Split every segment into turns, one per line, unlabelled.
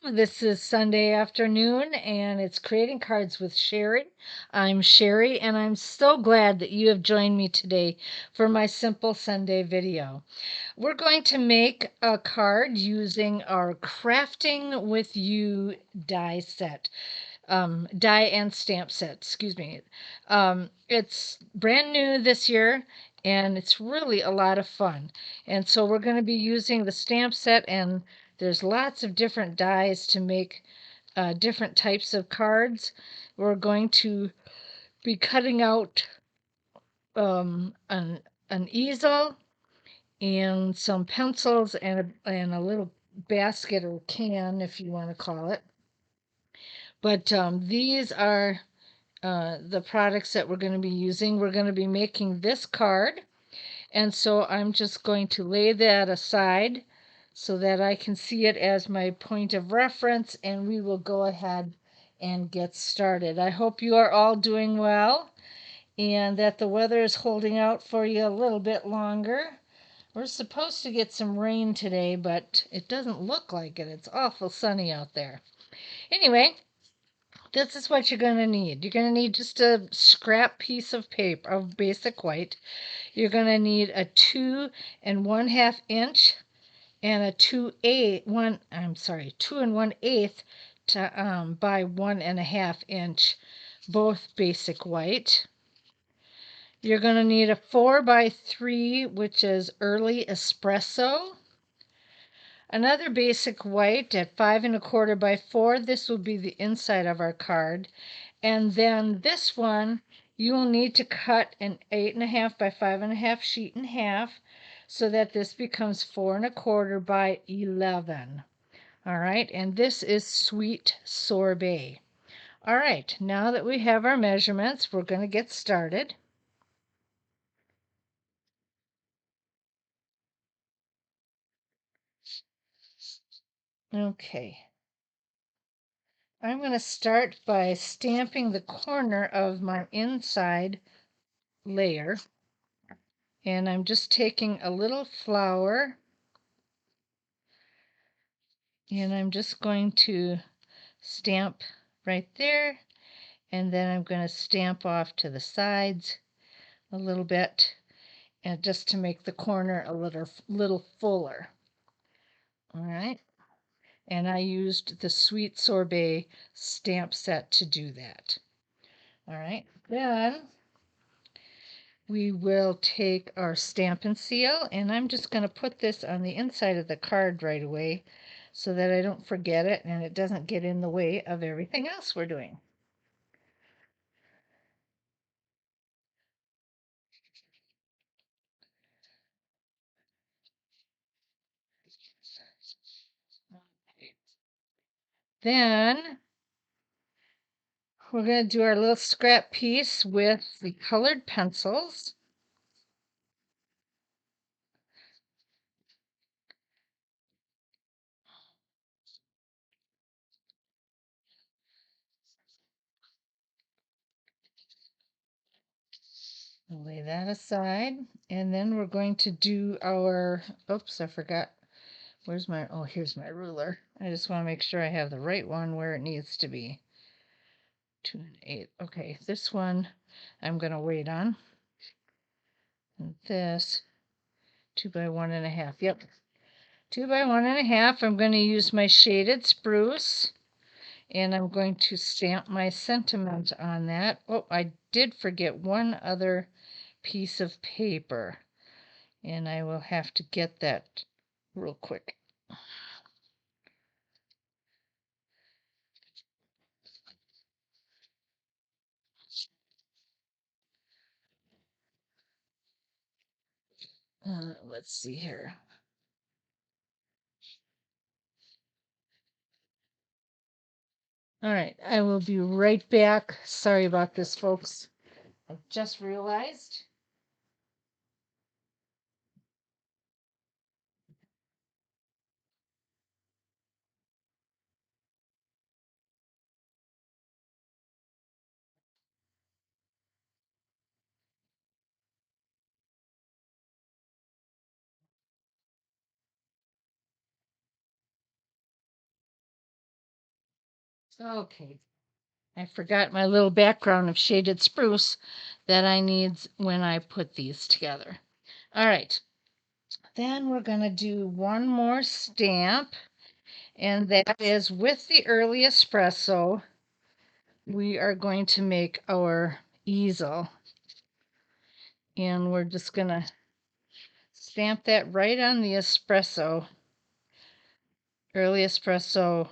This is Sunday afternoon and it's Creating Cards with Sherry. I'm Sherry and I'm so glad that you have joined me today for my Simple Sunday video. We're going to make a card using our Crafting with You die set. Die and stamp set, excuse me. It's brand new this year and it's really a lot of fun. And so we're going to be using the stamp set, and there's lots of different dies to make different types of cards. We're going to be cutting out um, an, an easel and some pencils and a little basket or can, if you want to call it. But these are the products that we're going to be using. We're going to be making this card, and so I'm just going to lay that aside so that I can see it as my point of reference, and we will go ahead and get started. I hope you are all doing well and that the weather is holding out for you a little bit longer. We're supposed to get some rain today, but it doesn't look like it. It's awful sunny out there. Anyway, this is what you're going to need. You're going to need just a scrap piece of paper of basic white. You're going to need a 2 1/2 inch and a 2 1/8 to by 1 1/2 inch, both basic white. You're going to need a 4x3, which is early espresso. Another basic white at 5 1/4 by 4. This will be the inside of our card. And then this one, you will need to cut an 8 1/2 by 5 1/2 sheet in half so that this becomes 4 1/4 by 11. All right, and this is sweet sorbet. All right, now that we have our measurements, we're going to get started. Okay. I'm going to start by stamping the corner of my inside layer. And I'm just taking a little flour and I'm just going to stamp right there, and then I'm going to stamp off to the sides a little bit, and just to make the corner a little fuller. All right, and I used the Sweet Sorbet stamp set to do that. All right, then we will take our Stampin' Seal, and I'm just going to put this on the inside of the card right away so that I don't forget it and it doesn't get in the way of everything else we're doing. Then we're going to do our little scrap piece with the colored pencils. Lay that aside, and then we're going to do our, oops, I forgot. Where's my, oh, here's my ruler. I just want to make sure I have the right one where it needs to be. 2 1/8. Okay, this one I'm going to wait on. And this 2 by 1 1/2. Yep, 2 by 1 1/2. I'm going to use my shaded spruce, and I'm going to stamp my sentiment on that. Oh, I did forget one other piece of paper, and I will have to get that real quick. Let's see here. All right, I will be right back. Sorry about this, folks. I just realized Okay, I forgot my little background of shaded spruce that I need when I put these together. All right, then we're going to do one more stamp, and that is with the early espresso. We are going to make our easel, and we're just going to stamp that right on the early espresso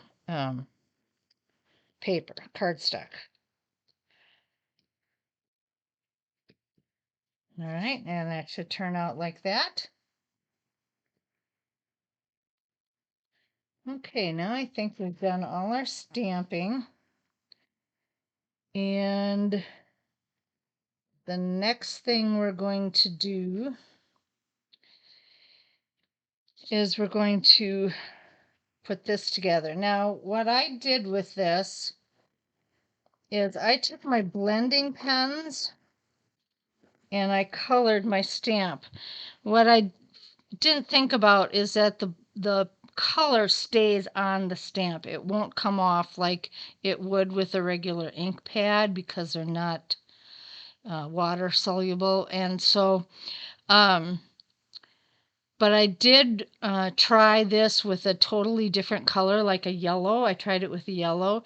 paper, cardstock. All right, and that should turn out like that. Okay, now I think we've done all our stamping. And the next thing we're going to do is we're going to put this together. Now, what I did with this is I took my blending pens and I colored my stamp. What I didn't think about is that the color stays on the stamp. It won't come off like it would with a regular ink pad because they're not water soluble. And so, but I did try this with a totally different color, like a yellow. I tried it with a yellow,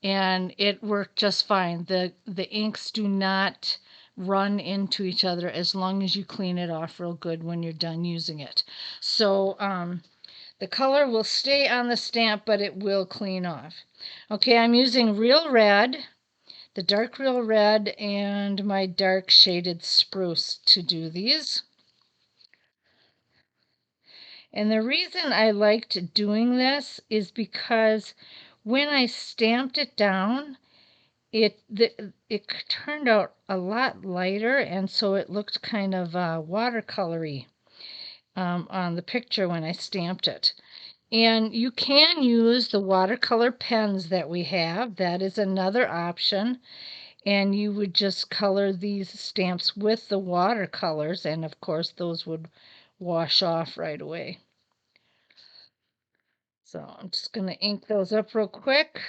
and it worked just fine. The inks do not run into each other as long as you clean it off real good when you're done using it. So the color will stay on the stamp, but it will clean off. Okay, I'm using Real Red, the dark Real Red, and my dark shaded spruce to do these. And the reason I liked doing this is because when I stamped it down, it turned out a lot lighter, and so it looked kind of watercolory on the picture when I stamped it. And you can use the watercolor pens that we have. That is another option. And you would just color these stamps with the watercolors, and of course those would wash off right away. So I'm just going to ink those up real quick.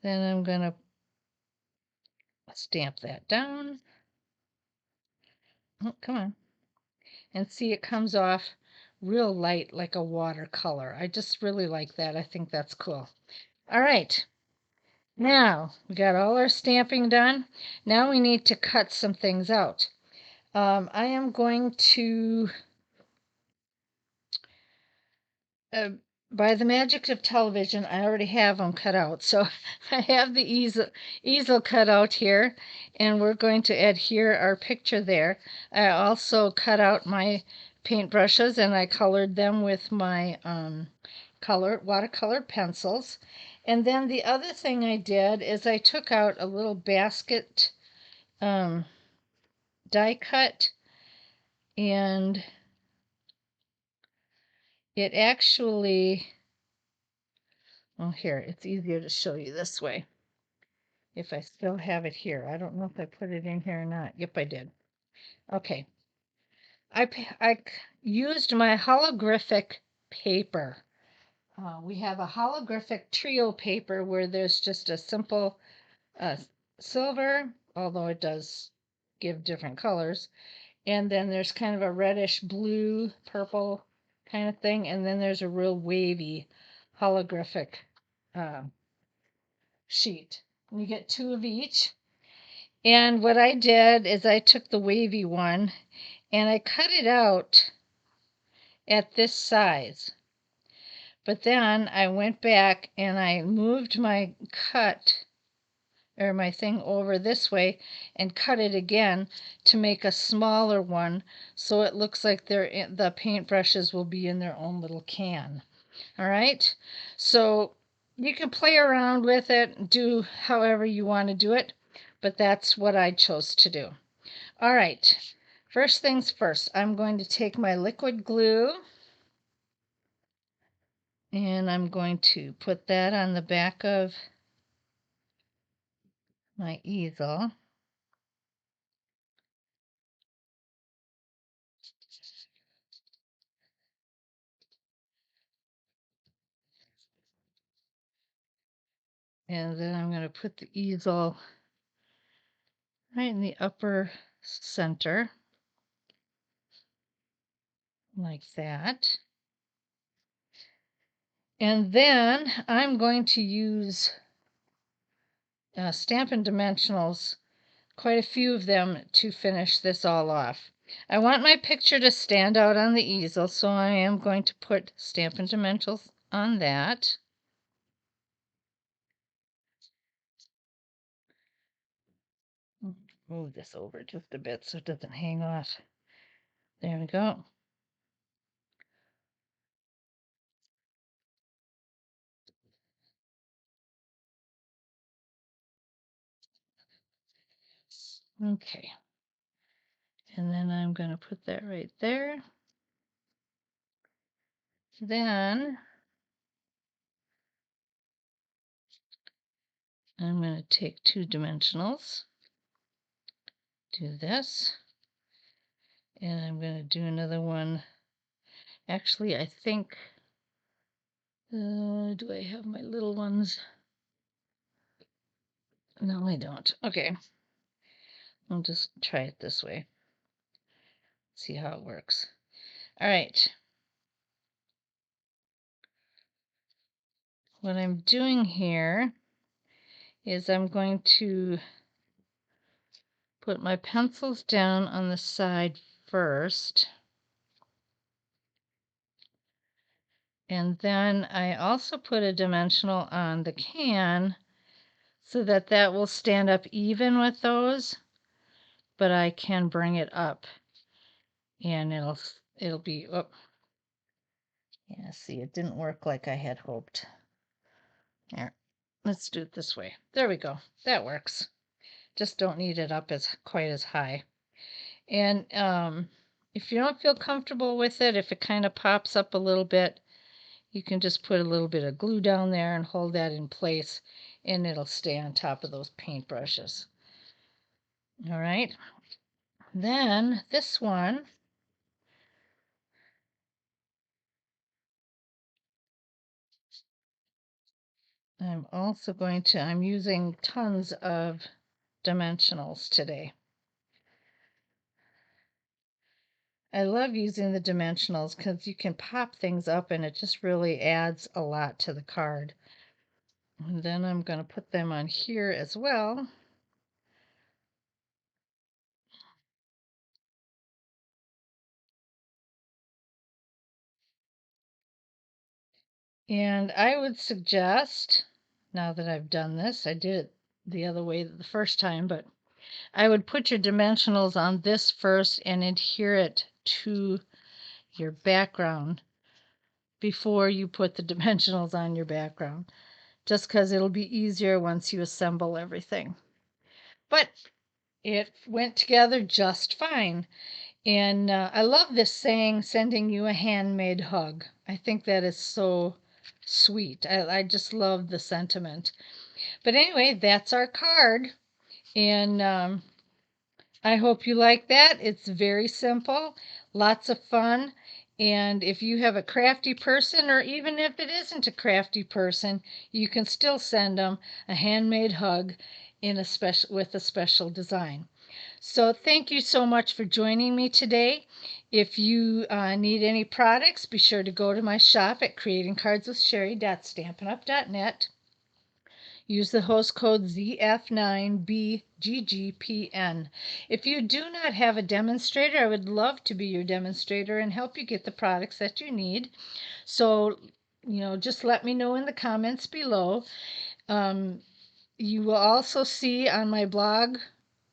Then I'm going to stamp that down. Oh, come on. And see, it comes off real light like a watercolor. I just really like that. I think that's cool. All right. Now we got all our stamping done. Now we need to cut some things out. I am going to uh, by the magic of television, I already have them cut out. So I have the easel cut out here, and we're going to adhere our picture there. I also cut out my paintbrushes, and I colored them with my watercolor pencils. And then the other thing I did is I took out a little basket die cut, and it actually, well, here, it's easier to show you this way. If I still have it here. I don't know if I put it in here or not. Yep, I did. Okay. I used my holographic paper. We have a holographic trio paper where there's just a simple uh, silver, although it does give different colors. And then there's kind of a reddish blue, purple kind of thing. And then there's a real wavy holographic uh, sheet. And you get two of each. And what I did is I took the wavy one and I cut it out at this size. But then I went back and I moved my cut or my thing over this way and cut it again to make a smaller one so it looks like the paintbrushes will be in their own little can. All right, so you can play around with it, do however you want to do it, but that's what I chose to do. All right, first things first, I'm going to take my liquid glue and I'm going to put that on the back of my easel. And then I'm going to put the easel right in the upper center, like that. And then I'm going to use Stampin' Dimensionals, quite a few of them, to finish this all off. I want my picture to stand out on the easel, so I am going to put Stampin' Dimensionals on that. Move this over just a bit so it doesn't hang off. There we go. Okay. And then I'm going to put that right there. Then I'm going to take 2 dimensionals, do this, and I'm going to do another one. Actually, I think, do I have my little ones? No, I don't. Okay. I'll just try it this way. See how it works. All right. What I'm doing here is I'm going to put my pencils down on the side first. And then I also put a dimensional on the can so that that will stand up even with those, but I can bring it up and it'll be, oh, yeah, see, it didn't work like I had hoped. Here, let's do it this way. There we go. That works. Just don't need it up as quite as high. And if you don't feel comfortable with it, if it kind of pops up a little bit, you can just put a little bit of glue down there and hold that in place, and it'll stay on top of those paintbrushes. All right. Then this one, I'm using tons of dimensionals today. I love using the dimensionals because you can pop things up and it just really adds a lot to the card. And then I'm going to put them on here as well. And I would suggest, now that I've done this, I did it the other way the first time, but I would put your dimensionals on this first and adhere it to your background before you put the dimensionals on your background, just because it'll be easier once you assemble everything. But it went together just fine. And I love this saying, sending you a handmade hug. I think that is so sweet. I just love the sentiment. But anyway, that's our card. And I hope you like that. It's very simple, lots of fun. And if you have a crafty person, or even if it isn't a crafty person, you can still send them a handmade hug in a with a special design. So thank you so much for joining me today. If you need any products, be sure to go to my shop at creatingcardswithsherry.stampinup.net. Use the host code ZF9BGGPN. If you do not have a demonstrator, I would love to be your demonstrator and help you get the products that you need. So, just let me know in the comments below. You will also see on my blog,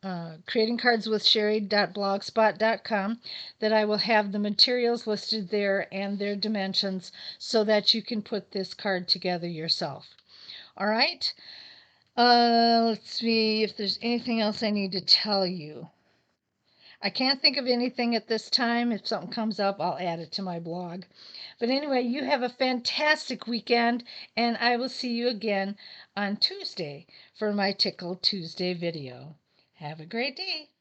creatingcardswithsherry.blogspot.com, that I will have the materials listed there and their dimensions so that you can put this card together yourself. All right. Let's see if there's anything else I need to tell you. I can't think of anything at this time. If something comes up, I'll add it to my blog. But anyway, you have a fantastic weekend, and I will see you again on Tuesday for my Tickle Tuesday video. Have a great day.